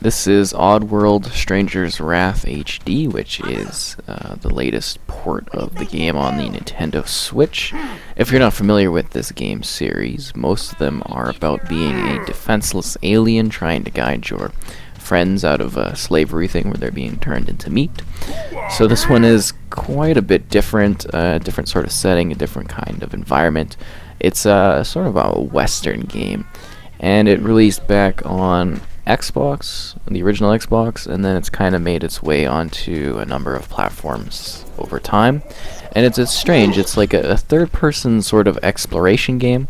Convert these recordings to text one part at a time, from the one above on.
This is Oddworld Stranger's Wrath HD, which is the latest port of the game on the Nintendo Switch. If you're not familiar with this game series, most of them are about being a defenseless alien trying to guide your friends out of a slavery thing where they're being turned into meat. So this one is quite a bit different, different sort of setting, a different kind of environment. It's sort of a Western game, and it released back on Xbox, the original Xbox, and then it's kind of made its way onto a number of platforms over time. And it's strange, it's like a third-person sort of exploration game,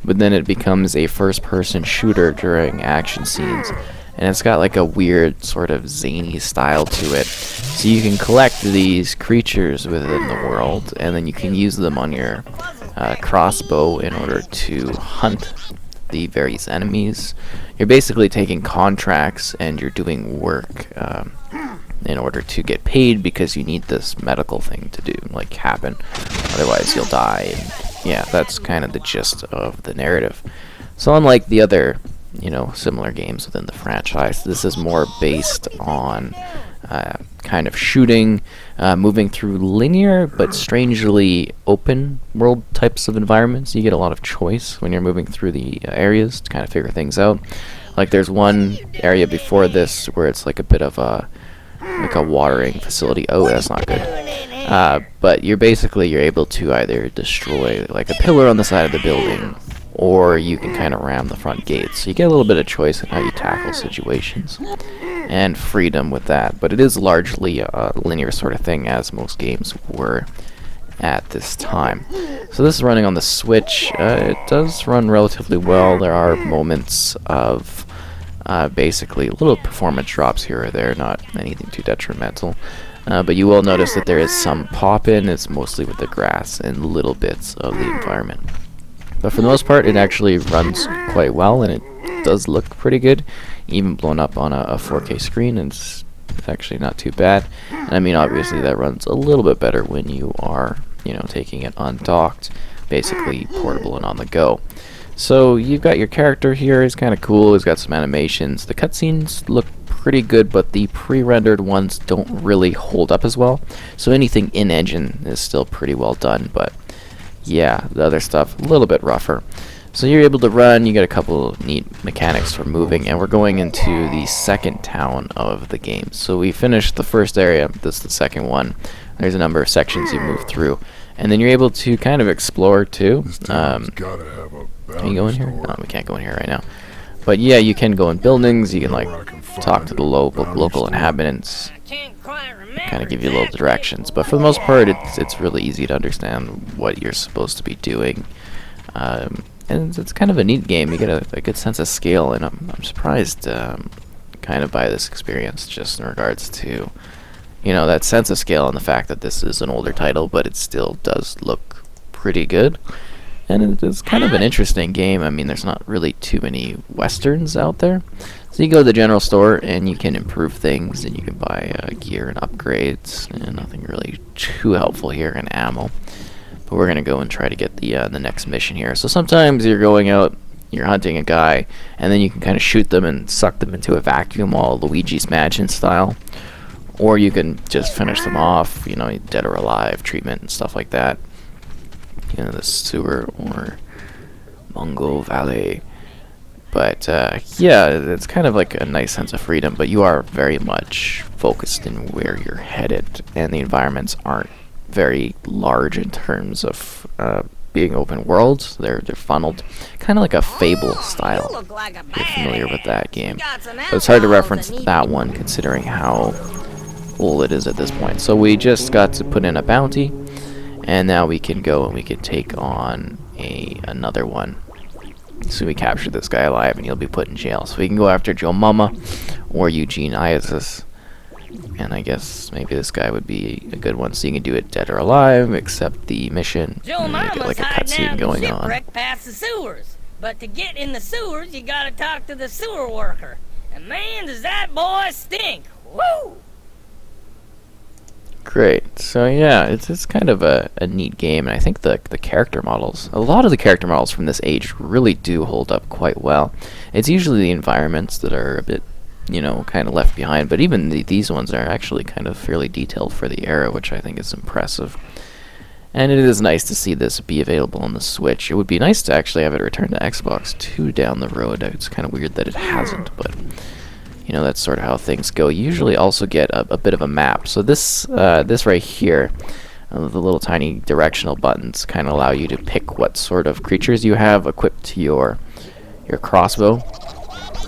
but then it becomes a first-person shooter during action scenes. And it's got like a weird sort of zany style to it. So you can collect these creatures within the world, and then you can use them on your crossbow in order to hunt the various enemies. You're basically taking contracts and you're doing work in order to get paid because you need this medical thing to do, like, happen. Otherwise you'll die. And yeah, that's kind of the gist of the narrative. So unlike the other, similar games within the franchise, this is more based on kind of shooting, moving through linear but strangely open world types of environments. You get a lot of choice when you're moving through the areas to kind of figure things out. Like there's one area before this where it's like a bit of a watering facility. Oh, that's not good. But you're able to either destroy like a pillar on the side of the building, or you can kind of ram the front gates. So you get a little bit of choice in how you tackle situations and freedom with that, but it is largely a linear sort of thing, as most games were at this time. So this is running on the Switch. It does run relatively well. There are moments of basically little performance drops here or there, not anything too detrimental, but you will notice that there is some pop-in. It's mostly with the grass and little bits of the environment. But for the most part, it actually runs quite well, and it does look pretty good, even blown up on a 4K screen, and it's actually not too bad. And I mean, obviously that runs a little bit better when you are, taking it undocked, basically portable and on the go. So you've got your character here. He's kind of cool. He's got some animations. The cutscenes look pretty good, but the pre-rendered ones don't really hold up as well. So anything in-engine is still pretty well done, but yeah, the other stuff a little bit rougher. So you're able to run, you get a couple of neat mechanics for moving, and we're going into the second town of the game. So we finished the first area, this is the second one. There's a number of sections you move through, and then you're able to kind of explore too. Can you go in here? No, we can't go in here right now. But yeah, you can go in buildings, you can like talk to the local inhabitants, kind of give you little directions, but for the most part it's really easy to understand what you're supposed to be doing, and it's kind of a neat game. You get a good sense of scale, and I'm surprised kind of by this experience, just in regards to that sense of scale and the fact that this is an older title, but it still does look pretty good. And it's kind of an interesting game. I mean, there's not really too many westerns out there. So you go to the general store and you can improve things, and you can buy gear and upgrades, and nothing really too helpful here in ammo. But we're going to go and try to get the next mission here. So sometimes you're going out, you're hunting a guy, and then you can kind of shoot them and suck them into a vacuum, all Luigi's Mansion style. Or you can just finish them off, dead or alive treatment and stuff like that. The sewer or Mongo Valley. But yeah, it's kind of like a nice sense of freedom, but you are very much focused in where you're headed, and the environments aren't very large in terms of being open worlds. They're funneled, kind of like a Fable style. If you're familiar with that game, but it's hard to reference that one considering how old it is at this point. So we just got to put in a bounty, and now we can go and we can take on another one. So we captured this guy alive, and he'll be put in jail. So we can go after Joe Mama or Eugene Isis. And I guess maybe this guy would be a good one. So you can do it dead or alive, except the mission. Joe Make it like a cutscene going on. Past the sewers. But to get in the sewers, you gotta talk to the sewer worker. And man, does that boy stink! Woo! Great. So yeah, it's kind of a neat game, and I think the character models, a lot of the character models from this age really do hold up quite well. It's usually the environments that are a bit you know, kind of left behind. But even these ones are actually kind of fairly detailed for the era, which I think is impressive. And it is nice to see this be available on the Switch. It would be nice to actually have it return to Xbox 2 down the road. It's kind of weird that it hasn't, but you know, that's sort of how things go. You usually also get a bit of a map. So this right here, the little tiny directional buttons kind of allow you to pick what sort of creatures you have equipped to your crossbow.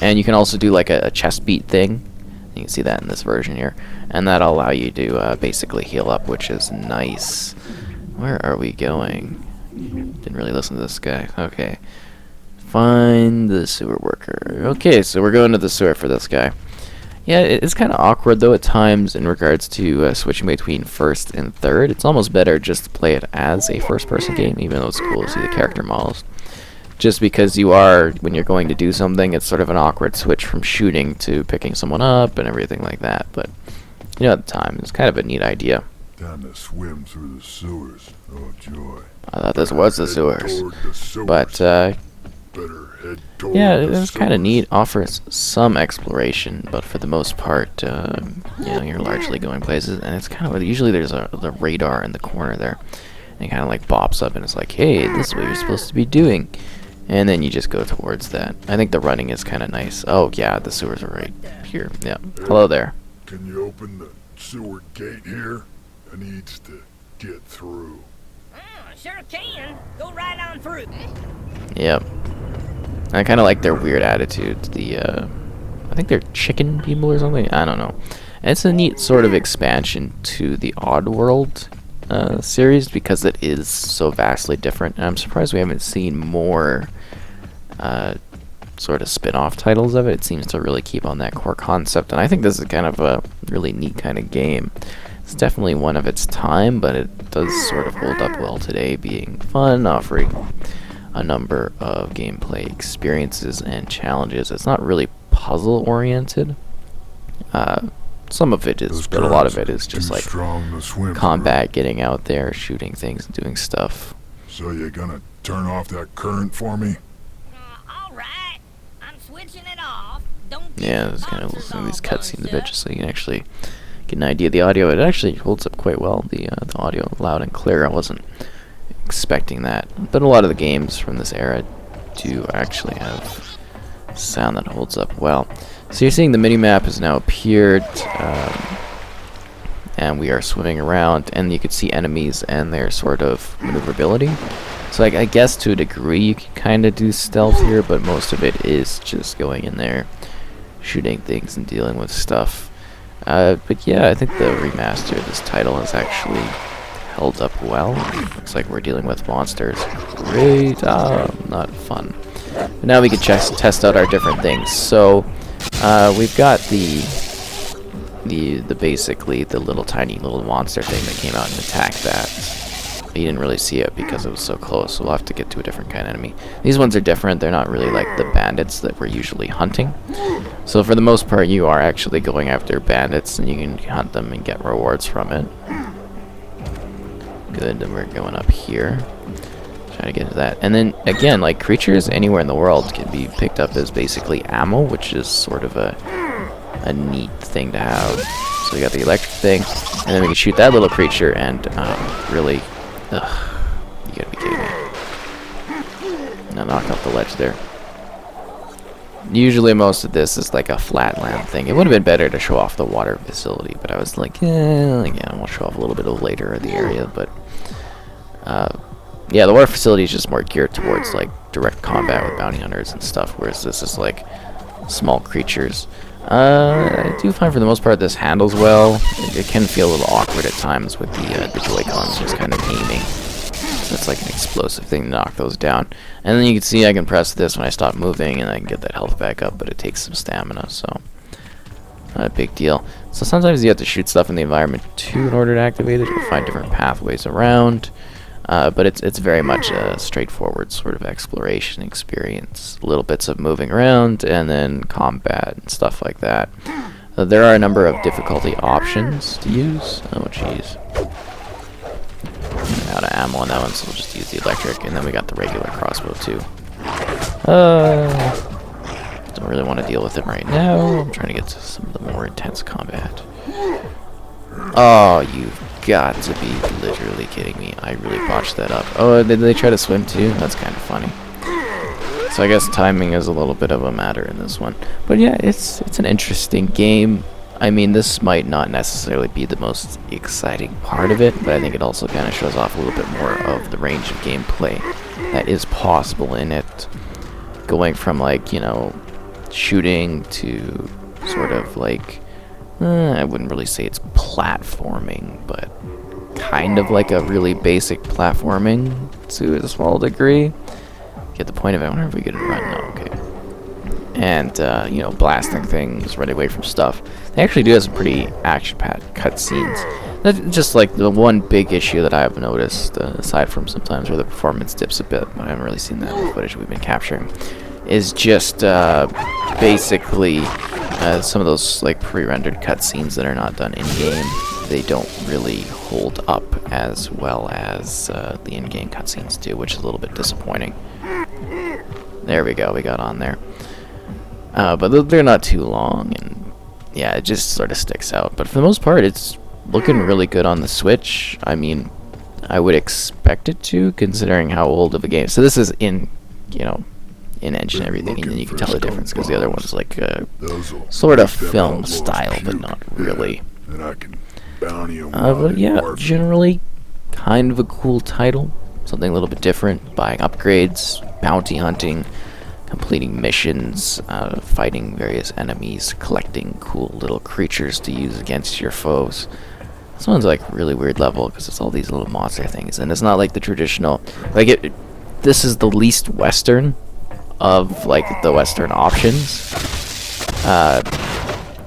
And you can also do like a chest beat thing. You can see that in this version here. And that'll allow you to basically heal up, which is nice. Where are we going? Didn't really listen to this guy. Okay. Find the sewer worker. Okay, so we're going to the sewer for this guy. Yeah, it's kind of awkward though at times in regards to switching between first and third. It's almost better just to play it as a first-person game, even though it's cool to see the character models. Just because you are, when you're going to do something, it's sort of an awkward switch from shooting to picking someone up and everything like that. But, you know, at the time, it's kind of a neat idea. Time to swim through the sewers. Oh, joy. I thought this was the sewers. But, Yeah, it was kind of neat. Offers some exploration, but for the most part, you know, you're largely going places. And it's kind of, usually there's the radar in the corner there. And it kind of like pops up and it's like, hey, this is what you're supposed to be doing. And then you just go towards that. I think the running is kind of nice. Oh, yeah, the sewers are right here. Yeah. Hello there. Can you open the sewer gate here? I needs to get through. Oh, sure can. Go right on through. Yep. I kind of like their weird attitudes. I think they're chicken people or something. I don't know. And it's a neat sort of expansion to the Oddworld series because it is so vastly different. And I'm surprised we haven't seen more sort of spin-off titles of it. It seems to really keep on that core concept. And I think this is kind of a really neat kind of game. It's definitely one of its time, but it does sort of hold up well today, being fun, offering a number of gameplay experiences and challenges. It's not really puzzle oriented. Some of it is, but a lot of it is just like combat, getting out there, shooting things, and doing stuff. So you gonna turn off that current for me? All right. I'm switching it off. Don't Yeah, there's kind of listening to these cutscenes a bit just so you can actually get an idea of the audio. It actually holds up quite well, the audio, loud and clear. I wasn't expecting that, but a lot of the games from this era do actually have sound that holds up well. So you're seeing the mini-map has now appeared, and we are swimming around, and you can see enemies and their sort of maneuverability. So I guess to a degree you can kind of do stealth here, but most of it is just going in there, shooting things and dealing with stuff. But yeah, I think the remaster of this title has actually held up well. Looks like we're dealing with monsters. Great. Not fun. But now we can test out our different things. So we've got the basically the little tiny little monster thing that came out and attacked that. But you didn't really see it because it was so close, so we'll have to get to a different kind of enemy. These ones are different. They're not really like the bandits that we're usually hunting. So for the most part, you are actually going after bandits, and you can hunt them and get rewards from it. Good, then we're going up here. Try to get to that. And then, again, like, creatures anywhere in the world can be picked up as basically ammo, which is sort of a neat thing to have. So we got the electric thing, and then we can shoot that little creature, and really... Ugh, you gotta be kidding me. Now knock off the ledge there. Usually most of this is like a flatland thing. It would have been better to show off the water facility, but I was like, yeah, we'll show off a little bit of later in the area, but yeah, the water facility is just more geared towards like direct combat with bounty hunters and stuff, whereas this is like small creatures. I do find for the most part this handles well. It can feel a little awkward at times with the Joy-Cons just kind of aiming. So it's like an explosive thing to knock those down. And then you can see I can press this when I stop moving and I can get that health back up, but it takes some stamina, so not a big deal. So sometimes you have to shoot stuff in the environment too in order to activate it. You'll find different pathways around. But it's very much a straightforward sort of exploration experience. Little bits of moving around and then combat and stuff like that. There are a number of difficulty options to use. Oh jeez. Out of ammo on that one, so we'll just use the electric, and then we got the regular crossbow too. Don't Don't really want to deal with him right now. I'm trying to get to some of the more intense combat. Oh, you've got to be literally kidding me. I really botched that up. Oh, did they try to swim too? That's kind of funny. So I guess timing is a little bit of a matter in this one. But yeah, it's an interesting game. I mean, this might not necessarily be the most exciting part of it, but I think it also kind of shows off a little bit more of the range of gameplay that is possible in it. Going from, like, you know, shooting to sort of like, I wouldn't really say it's platforming, but kind of like a really basic platforming to a small degree. Get the point of it. I wonder if we could run. No, okay. And, you know, blasting things, running away from stuff. They actually do have some pretty action-packed cutscenes. That's just like the one big issue that I've noticed, aside from sometimes where the performance dips a bit, but I haven't really seen that in the footage we've been capturing, is just basically some of those like pre-rendered cutscenes that are not done in-game. They don't really hold up as well as the in-game cutscenes do, which is a little bit disappointing. There we go, we got on there. But they're not too long, and yeah, it just sort of sticks out. But for the most part, it's looking really good on the Switch. I mean, I would expect it to, considering how old of a game. So this is in, you know, in-engine everything, and then you can tell the difference, because the other one's like sort of film style, but not really. But yeah, generally kind of a cool title. Something a little bit different, buying upgrades, bounty hunting, completing missions, fighting various enemies, collecting cool little creatures to use against your foes. This one's like really weird level because it's all these little monster things, and it's not like the traditional, like this is the least Western of like the Western options.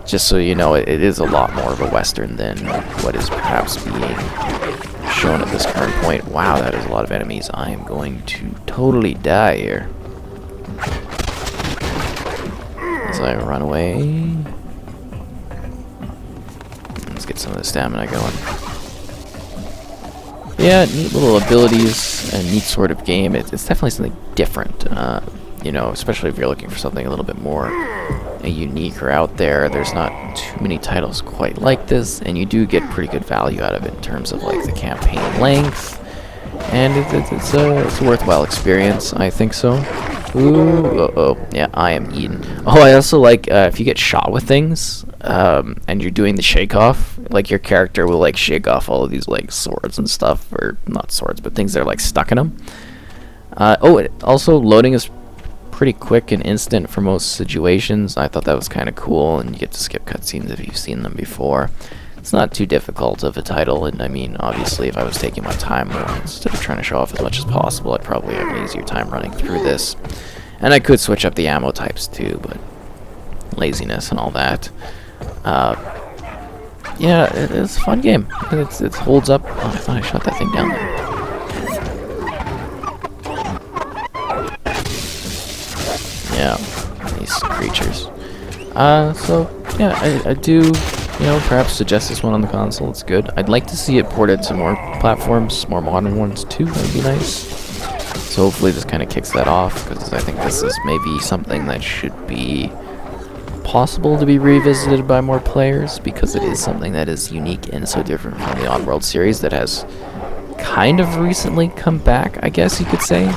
Just so you know, it is a lot more of a Western than what is perhaps being shown at this current point. Wow, that is a lot of enemies. I am going to totally die here. As I run away. Let's get some of the stamina going. Yeah, neat little abilities, a neat sort of game. It's definitely something different. You know, especially if you're looking for something a little bit more unique or out there. There's not too many titles quite like this, and you do get pretty good value out of it in terms of like the campaign length, and it's a worthwhile experience. I think so. Ooh, yeah, I am eaten. Oh, I also like if you get shot with things, and you're doing the shake off, like your character will like shake off all of these like swords and stuff, or not swords, but things that are like stuck in them. Also loading is pretty quick and instant for most situations. I thought that was kind of cool, and you get to skip cutscenes if you've seen them before. It's not too difficult of a title, and I mean, obviously, if I was taking my time more instead of trying to show off as much as possible, I'd probably have an easier time running through this. And I could switch up the ammo types too, but laziness and all that. Yeah, it's a fun game. It holds up. Oh, I thought I shot that thing down there. Yeah, these creatures. So yeah, I do, you know, perhaps suggest this one on the console. It's good. I'd like to see it ported to more platforms, more modern ones too. That'd be nice. So hopefully this kind of kicks that off, because I think this is maybe something that should be possible to be revisited by more players, because it is something that is unique and so different from the Oddworld series that has kind of recently come back, I guess you could say.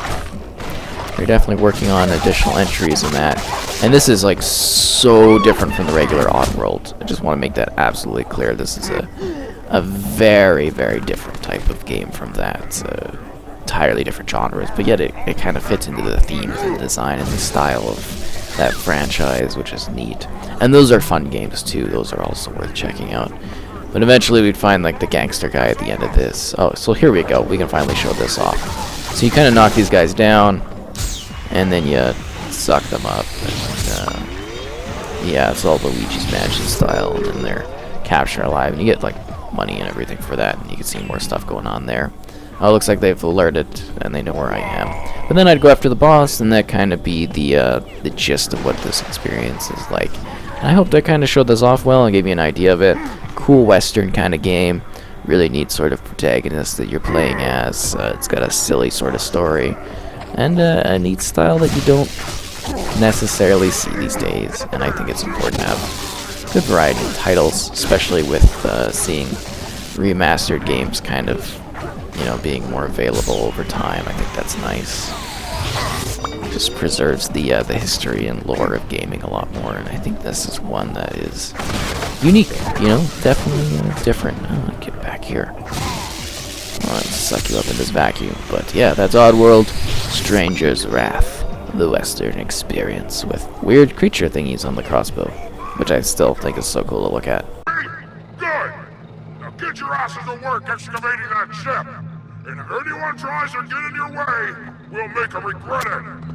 They're definitely working on additional entries in that. And this is like so different from the regular Oddworld. I just want to make that absolutely clear. This is a very, very different type of game from that. Entirely different genres, but yet it kind of fits into the themes and the design and the style of that franchise, which is neat. And those are fun games too. Those are also worth checking out. But eventually we'd find like the gangster guy at the end of this. Oh, so here we go. We can finally show this off. So you kind of knock these guys down, and then you suck them up. And, yeah, it's all Luigi's Mansion style, and then they're captured alive, and you get like money and everything for that, and you can see more stuff going on there. Oh, it looks like they've alerted, and they know where I am. But then I'd go after the boss, and that kind of be the gist of what this experience is like. And I hope that kind of showed this off well and gave you an idea of it. Cool Western kind of game. Really neat sort of protagonist that you're playing as. It's got a silly sort of story. And a neat style that you don't necessarily see these days, and I think it's important to have good variety of titles, especially with seeing remastered games kind of, being more available over time. I think that's nice. Just preserves the history and lore of gaming a lot more, and I think this is one that is unique, definitely different. Oh, get back here. I'll suck you up in this vacuum. But yeah, that's Oddworld, Stranger's Wrath, the Western experience with weird creature thingies on the crossbow, which I still think is so cool to look at. Good! Now get your asses to work excavating that ship! And if anyone tries to get in your way, we'll make them regret it!